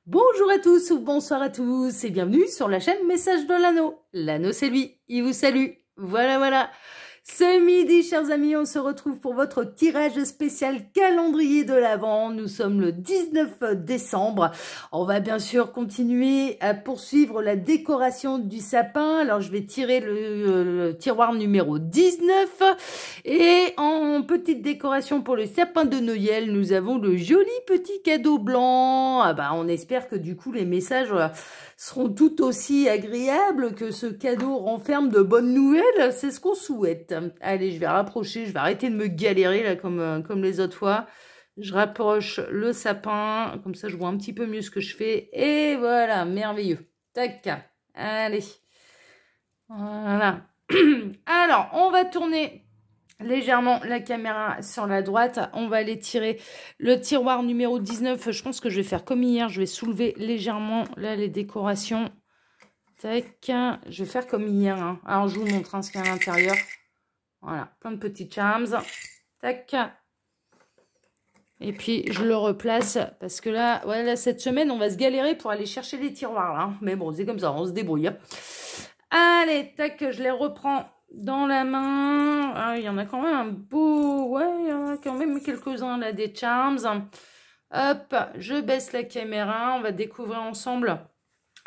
Bonjour à tous ou bonsoir à tous et bienvenue sur la chaîne Message de l'Anneau. L'Anneau c'est lui, il vous salue. Voilà. Ce midi, chers amis, on se retrouve pour votre tirage spécial calendrier de l'Avent. Nous sommes le 19 décembre. On va bien sûr continuer à poursuivre la décoration du sapin. Alors, je vais tirer le tiroir numéro 19. Et en petite décoration pour le sapin de Noël, nous avons le joli petit cadeau blanc. Ah bah, on espère que du coup, les messages seront tout aussi agréables, que ce cadeau renferme de bonnes nouvelles. C'est ce qu'on souhaite. Allez, je vais rapprocher, je vais arrêter de me galérer là comme les autres fois. Je rapproche le sapin, comme ça je vois un petit peu mieux ce que je fais. Et voilà, merveilleux. Tac, allez. Voilà. Alors, on va tourner légèrement la caméra sur la droite. On va aller tirer le tiroir numéro 19. Je pense que je vais faire comme hier. Je vais soulever légèrement là les décorations. Tac. Je vais faire comme hier. Hein. Alors, je vous montre ce qu'il y a à l'intérieur. Voilà, plein de petits charms. Tac. Et puis, je le replace parce que là, voilà, cette semaine, on va se galérer pour aller chercher les tiroirs. Là. Mais bon, c'est comme ça, on se débrouille. Allez, tac, je les reprends dans la main. Ah, il y en a quand même un beau... Ouais, il y en a quand même quelques-uns là, des charms. Hop, je baisse la caméra. On va découvrir ensemble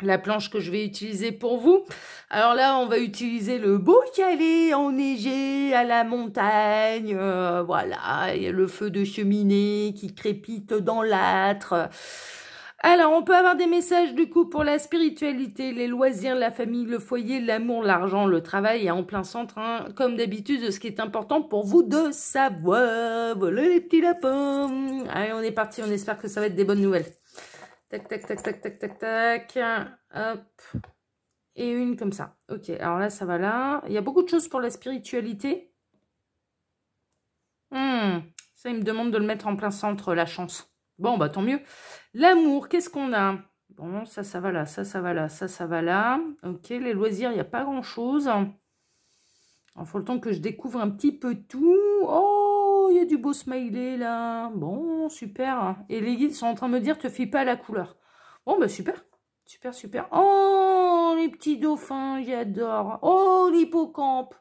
la planche que je vais utiliser pour vous. Alors là, on va utiliser le beau calais enneigé à la montagne. Voilà, il y a le feu de cheminée qui crépite dans l'âtre. Alors, on peut avoir des messages du coup pour la spiritualité, les loisirs, la famille, le foyer, l'amour, l'argent, le travail et en plein centre, hein, comme d'habitude, ce qui est important pour vous de savoir. Voilà les petits lapins. Allez, on est parti, on espère que ça va être des bonnes nouvelles. Tac, tac, tac, tac, tac, tac, tac. Hop. Et une comme ça. Ok, alors là, ça va là. Il y a beaucoup de choses pour la spiritualité. Ça, il me demande de le mettre en plein centre, la chance. Bon, bah tant mieux. L'amour, qu'est-ce qu'on a? Bon, ça va là, ça va là, ça va là. Ok, les loisirs, il n'y a pas grand-chose. Il faut le temps que je découvre un petit peu tout. Oh, il y a du beau smiley là. Bon, super. Et les guides sont en train de me dire, te fie pas à la couleur. Bon, bah super. Super. Oh, les petits dauphins, j'adore. Oh, l'hippocampe.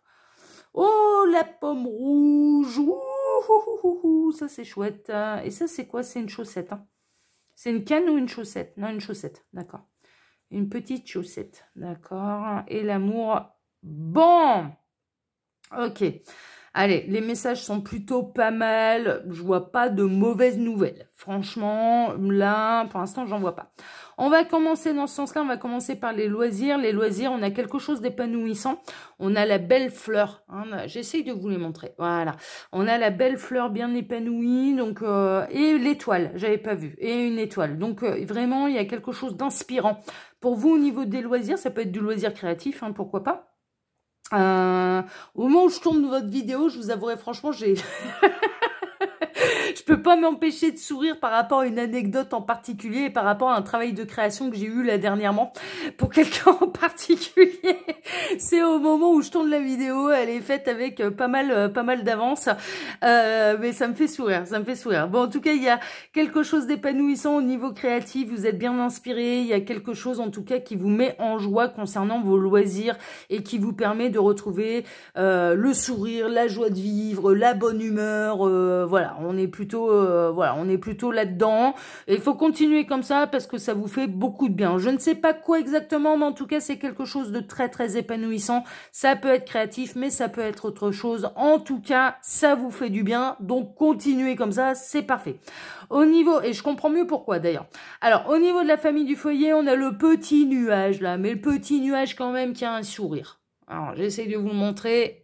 Oh, la pomme rouge. Ouh, ça, c'est chouette. Et ça, c'est quoi? C'est une chaussette. Hein. C'est une canne ou une chaussette? Non, une chaussette. D'accord. Une petite chaussette. D'accord. Et l'amour. Bon. Ok. Allez, les messages sont plutôt pas mal. Je vois pas de mauvaises nouvelles. Franchement, là, pour l'instant, j'en vois pas. On va commencer dans ce sens-là. On va commencer par les loisirs. Les loisirs, on a quelque chose d'épanouissant. On a la belle fleur. Hein, j'essaye de vous les montrer. Voilà. On a la belle fleur bien épanouie. Donc, et l'étoile, j'avais pas vu. Et une étoile. Donc, vraiment, il y a quelque chose d'inspirant. Pour vous, au niveau des loisirs, ça peut être du loisir créatif, hein, pourquoi pas. Au moment où je tourne votre vidéo, je vous avouerai franchement, j'ai... Je peux pas m'empêcher de sourire par rapport à une anecdote en particulier et par rapport à un travail de création que j'ai eu là dernièrement pour quelqu'un en particulier. C'est au moment où je tourne la vidéo, elle est faite avec pas mal d'avance, mais ça me fait sourire, Bon, en tout cas, il y a quelque chose d'épanouissant au niveau créatif, vous êtes bien inspiré, il y a quelque chose en tout cas qui vous met en joie concernant vos loisirs et qui vous permet de retrouver le sourire, la joie de vivre, la bonne humeur, voilà, on est plutôt là-dedans. Et il faut continuer comme ça parce que ça vous fait beaucoup de bien. Je ne sais pas quoi exactement, mais en tout cas, c'est quelque chose de très, très épanouissant. Ça peut être créatif, mais ça peut être autre chose. En tout cas, ça vous fait du bien. Donc, continuez comme ça, c'est parfait. Au niveau, et je comprends mieux pourquoi d'ailleurs. Alors, au niveau de la famille du foyer, on a le petit nuage là, mais le petit nuage quand même qui a un sourire. Alors, j'essaie de vous le montrer.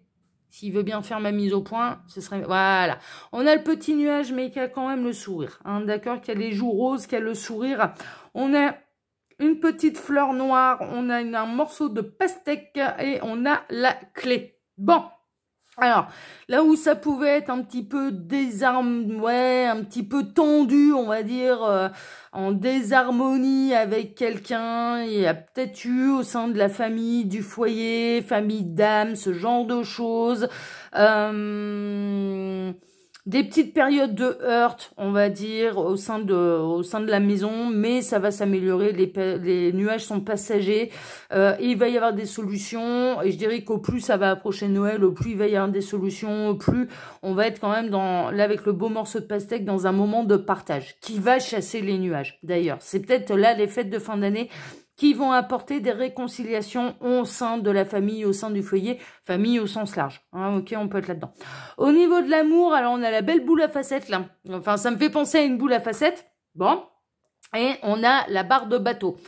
S'il veut bien faire ma mise au point, ce serait... Voilà. On a le petit nuage, mais qui a quand même le sourire. Hein, d'accord, qui a les joues roses, qui a le sourire. On a une petite fleur noire. On a un morceau de pastèque et on a la clé. Bon. Alors, là où ça pouvait être un petit peu un petit peu tendu, on va dire, en désharmonie avec quelqu'un, il y a peut-être eu au sein de la famille, du foyer, famille d'âme, ce genre de choses. Des petites périodes de heurt, on va dire, au sein de la maison, mais ça va s'améliorer. Les nuages sont passagers. Et il va y avoir des solutions. Et je dirais qu'au plus ça va approcher Noël, au plus il va y avoir des solutions, au plus on va être quand même là avec le beau morceau de pastèque dans un moment de partage qui va chasser les nuages. D'ailleurs, c'est peut-être là les fêtes de fin d'année qui vont apporter des réconciliations au sein de la famille, au sein du foyer, famille au sens large. Hein, ok, on peut être là-dedans. Au niveau de l'amour, alors on a la belle boule à facettes là. Enfin, ça me fait penser à une boule à facettes. Bon. Et on a la barre de bateau.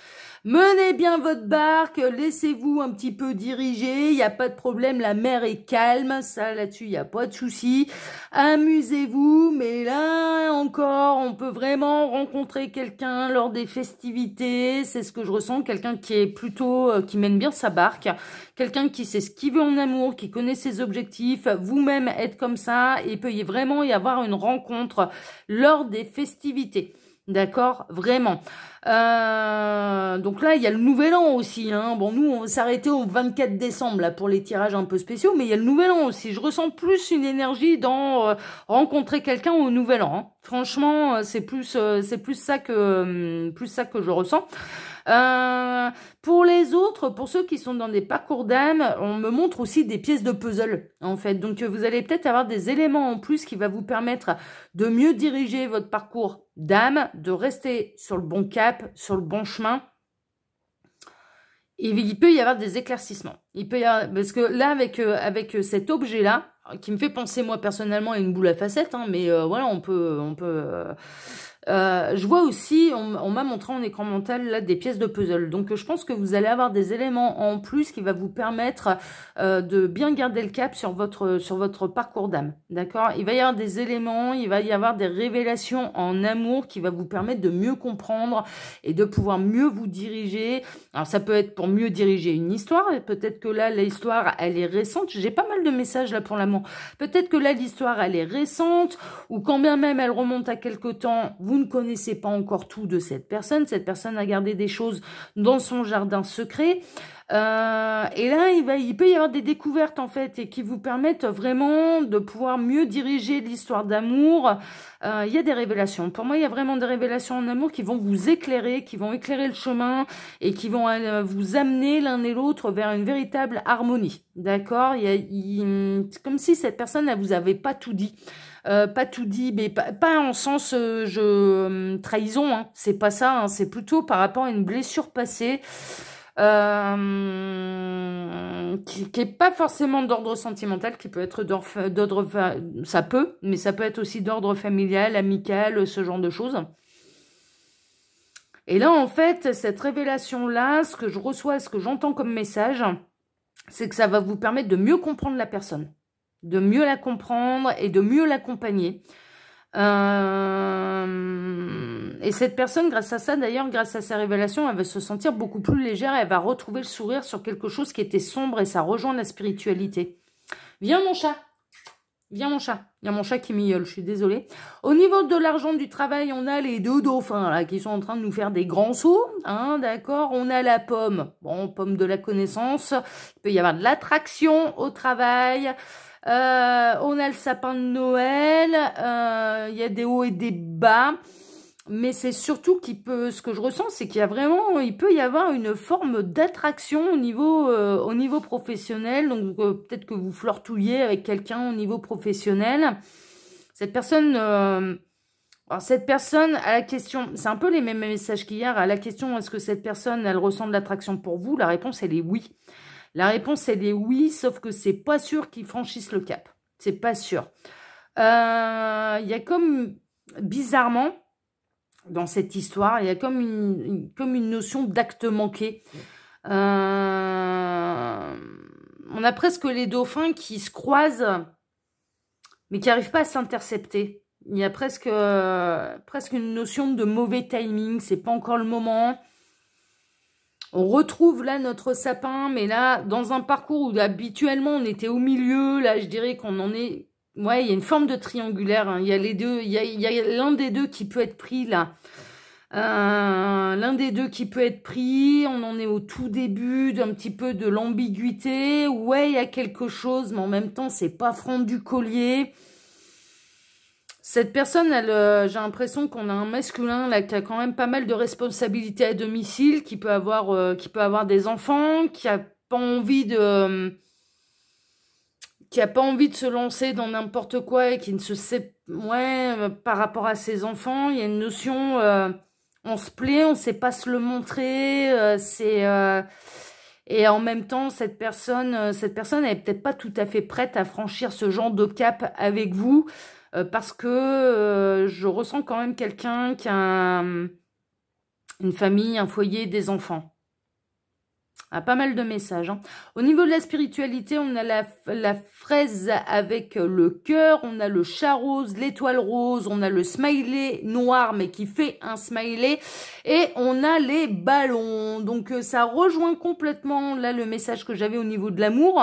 Menez bien votre barque, laissez-vous un petit peu diriger, il n'y a pas de problème, la mer est calme, ça là-dessus, il n'y a pas de souci. Amusez-vous, mais là encore, on peut vraiment rencontrer quelqu'un lors des festivités, c'est ce que je ressens, quelqu'un qui est plutôt, qui mène bien sa barque, quelqu'un qui sait ce qu'il veut en amour, qui connaît ses objectifs, vous-même être comme ça, et il peut vraiment y avoir une rencontre lors des festivités. D'accord, vraiment. Donc là, il y a le Nouvel An aussi. Hein. Bon, nous, on va s'arrêter au 24 décembre là pour les tirages un peu spéciaux, mais il y a le Nouvel An aussi. Je ressens plus une énergie dans rencontrer quelqu'un au Nouvel An. Hein. Franchement, c'est plus ça que je ressens. Pour les autres, pour ceux qui sont dans des parcours d'âme, on me montre aussi des pièces de puzzle, en fait. Donc, vous allez peut-être avoir des éléments en plus qui va vous permettre de mieux diriger votre parcours d'âme, de rester sur le bon cap, sur le bon chemin. Et il peut y avoir des éclaircissements. Il peut y avoir, parce que là, avec cet objet-là, qui me fait penser, moi, personnellement, à une boule à facettes, hein, mais voilà, on peut je vois aussi, on m'a montré en écran mental là des pièces de puzzle. Donc je pense que vous allez avoir des éléments en plus qui va vous permettre de bien garder le cap sur votre parcours d'âme. D'accord? Il va y avoir des éléments, il va y avoir des révélations en amour qui va vous permettre de mieux comprendre et de pouvoir mieux vous diriger. Alors ça peut être pour mieux diriger une histoire, et peut-être que là l'histoire elle est récente. J'ai pas mal de messages là pour l'amour. Peut-être que là l'histoire elle est récente, ou quand bien même elle remonte à quelque temps, vous ne connaissez pas encore tout de cette personne a gardé des choses dans son jardin secret, et là il peut y avoir des découvertes en fait, et qui vous permettent vraiment de pouvoir mieux diriger l'histoire d'amour. Il y a des révélations, pour moi il y a vraiment des révélations en amour qui vont vous éclairer, qui vont éclairer le chemin, et qui vont vous amener l'un et l'autre vers une véritable harmonie. D'accord? C'est comme si cette personne elle vous avait pas tout dit. Pas tout dit, mais pas en sens trahison, hein. C'est pas ça, hein. C'est plutôt par rapport à une blessure passée qui est pas forcément d'ordre sentimental, qui peut être d'ordre, ça peut, mais ça peut être aussi d'ordre familial, amical, ce genre de choses. Et là, en fait, cette révélation-là, ce que je reçois, ce que j'entends comme message, c'est que ça va vous permettre de mieux comprendre la personne, de mieux la comprendre et de mieux l'accompagner. Et cette personne, grâce à ça, d'ailleurs, grâce à sa révélation, elle va se sentir beaucoup plus légère, elle va retrouver le sourire sur quelque chose qui était sombre, et ça rejoint la spiritualité. Viens mon chat, viens mon chat. Il y a mon chat qui miaule, je suis désolée. Au niveau de l'argent du travail, on a les deux dauphins là qui sont en train de nous faire des grands sauts, hein, d'accord. On a la pomme, bon, pomme de la connaissance. Il peut y avoir de l'attraction au travail. On a le sapin de Noël, il y a des hauts et des bas, mais c'est surtout ce que je ressens, c'est qu'il y a vraiment, il peut y avoir une forme d'attraction au niveau professionnel. Donc peut-être que vous flirtouillez avec quelqu'un au niveau professionnel. Cette personne, à la question, c'est un peu les mêmes messages qu'hier. À la question, est-ce que cette personne, elle ressent de l'attraction pour vous? La réponse, elle est oui. La réponse, elle est oui, sauf que c'est pas sûr qu'ils franchissent le cap. C'est pas sûr. Il y a comme, bizarrement, dans cette histoire, il y a comme une notion d'acte manqué. On a presque les dauphins qui se croisent, mais qui n'arrivent pas à s'intercepter. Il y a presque une notion de mauvais timing. C'est pas encore le moment. On retrouve là notre sapin, mais là, dans un parcours où habituellement on était au milieu, là je dirais qu'on en est... Ouais, il y a une forme de triangulaire, hein. Il y a les deux, il y a l'un des deux qui peut être pris là. L'un des deux qui peut être pris, on en est au tout début d'un petit peu de l'ambiguïté. Ouais, il y a quelque chose, mais en même temps, c'est pas franc du collier. Cette personne, j'ai l'impression qu'on a un masculin là qui a quand même pas mal de responsabilités à domicile, qui peut avoir des enfants, qui a pas envie de se lancer dans n'importe quoi et qui ne se sait, par rapport à ses enfants, il y a une notion, on se plaît, on sait pas se le montrer, et en même temps, cette personne, elle est peut-être pas tout à fait prête à franchir ce genre de cap avec vous, parce que je ressens quand même quelqu'un qui a une famille, un foyer, des enfants. Ah, pas mal de messages. Hein. Au niveau de la spiritualité, on a la fraise avec le cœur, on a le chat rose, l'étoile rose, on a le smiley noir mais qui fait un smiley et on a les ballons. Donc ça rejoint complètement là le message que j'avais au niveau de l'amour.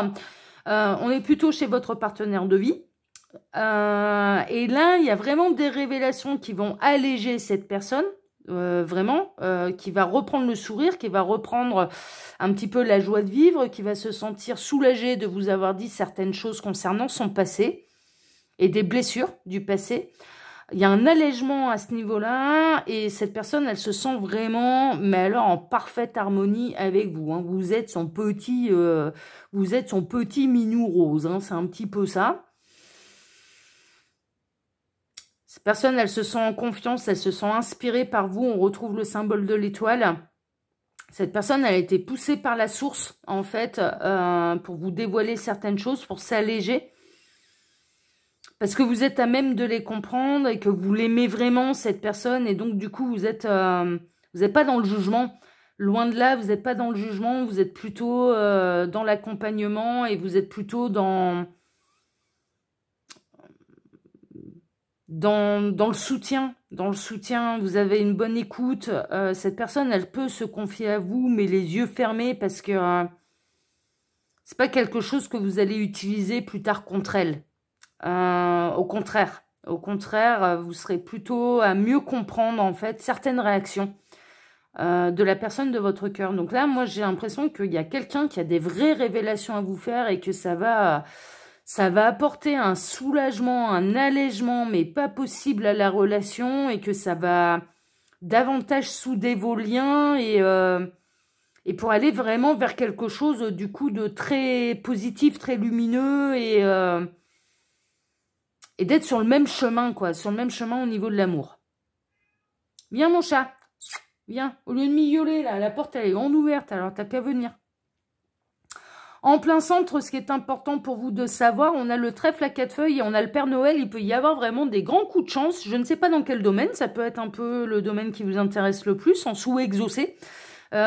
On est plutôt chez votre partenaire de vie. Et là, il y a vraiment des révélations qui vont alléger cette personne. Vraiment, qui va reprendre le sourire, qui va reprendre un petit peu la joie de vivre, qui va se sentir soulagé de vous avoir dit certaines choses concernant son passé et des blessures du passé. Il y a un allègement à ce niveau-là et cette personne, elle se sent vraiment, mais alors en parfaite harmonie avec vous. Hein. Vous êtes son petit minou rose, hein. C'est un petit peu ça. Cette personne, elle se sent en confiance, elle se sent inspirée par vous. On retrouve le symbole de l'étoile. Cette personne, elle a été poussée par la source, en fait, pour vous dévoiler certaines choses, pour s'alléger. Parce que vous êtes à même de les comprendre et que vous l'aimez vraiment, cette personne. Et donc, du coup, vous n'êtes pas dans le jugement. Loin de là, vous n'êtes pas dans le jugement. Vous êtes plutôt dans l'accompagnement et vous êtes plutôt dans le soutien. Dans le soutien, vous avez une bonne écoute. Cette personne, elle peut se confier à vous, mais les yeux fermés, parce que c'est pas quelque chose que vous allez utiliser plus tard contre elle. Au contraire, vous serez plutôt à mieux comprendre, en fait, certaines réactions de la personne de votre cœur. Donc là, moi, j'ai l'impression qu'il y a quelqu'un qui a des vraies révélations à vous faire et que ça va apporter un soulagement, un allègement, mais pas possible à la relation, et que ça va davantage souder vos liens et pour aller vraiment vers quelque chose du coup de très positif, très lumineux et d'être sur le même chemin, quoi, sur le même chemin au niveau de l'amour. Viens mon chat, viens, au lieu de miauler là, la porte elle est grande ouverte, alors t'as qu'à venir. En plein centre, ce qui est important pour vous de savoir, on a le trèfle à 4 feuilles et on a le Père Noël. Il peut y avoir vraiment des grands coups de chance. Je ne sais pas dans quel domaine. Ça peut être un peu le domaine qui vous intéresse le plus, en souhait exaucé. Mais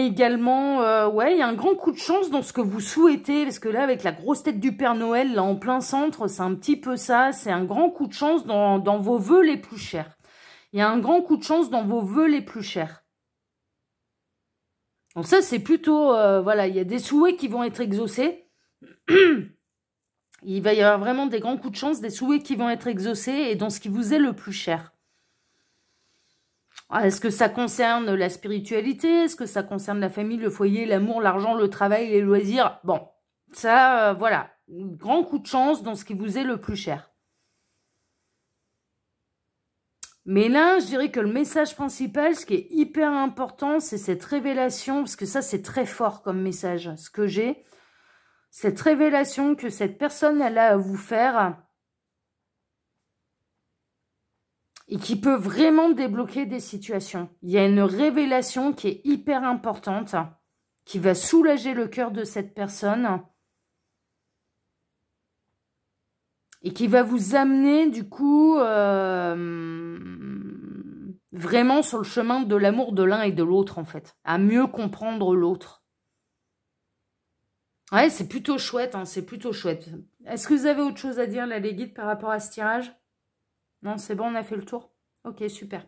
également, ouais, il y a un grand coup de chance dans ce que vous souhaitez. Parce que là, avec la grosse tête du Père Noël, là, en plein centre, c'est un petit peu ça. C'est un grand coup de chance dans vos vœux les plus chers. Il y a un grand coup de chance dans vos vœux les plus chers. Donc ça, c'est plutôt, voilà, il y a des souhaits qui vont être exaucés. Il va y avoir vraiment des grands coups de chance, des souhaits qui vont être exaucés et dans ce qui vous est le plus cher. Est-ce que ça concerne la spiritualité? Est-ce que ça concerne la famille, le foyer, l'amour, l'argent, le travail, les loisirs? Bon, ça, voilà, grand coup de chance dans ce qui vous est le plus cher. Mais là, je dirais que le message principal, ce qui est hyper important, c'est cette révélation, parce que ça, c'est très fort comme message, ce que j'ai. Cette révélation que cette personne, elle a à vous faire et qui peut vraiment débloquer des situations. Il y a une révélation qui est hyper importante, qui va soulager le cœur de cette personne et qui va vous amener, du coup, vraiment sur le chemin de l'amour de l'un et de l'autre, en fait. À mieux comprendre l'autre. Ouais, c'est plutôt chouette, hein, c'est plutôt chouette. Est-ce que vous avez autre chose à dire, là, les guides, par rapport à ce tirage? Non, c'est bon, on a fait le tour? Ok, super.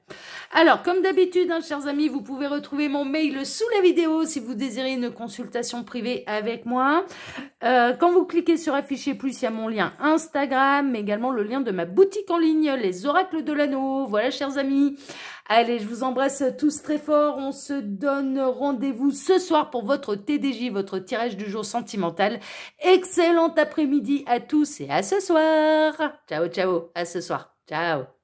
Alors, comme d'habitude, hein, chers amis, vous pouvez retrouver mon mail sous la vidéo si vous désirez une consultation privée avec moi. Quand vous cliquez sur Afficher plus, il y a mon lien Instagram, mais également le lien de ma boutique en ligne, les Oracles de l'Anneau. Voilà, chers amis. Allez, je vous embrasse tous très fort. On se donne rendez-vous ce soir pour votre TDJ, votre tirage du jour sentimental. Excellent après-midi à tous et à ce soir. Ciao, ciao. À ce soir. Ciao.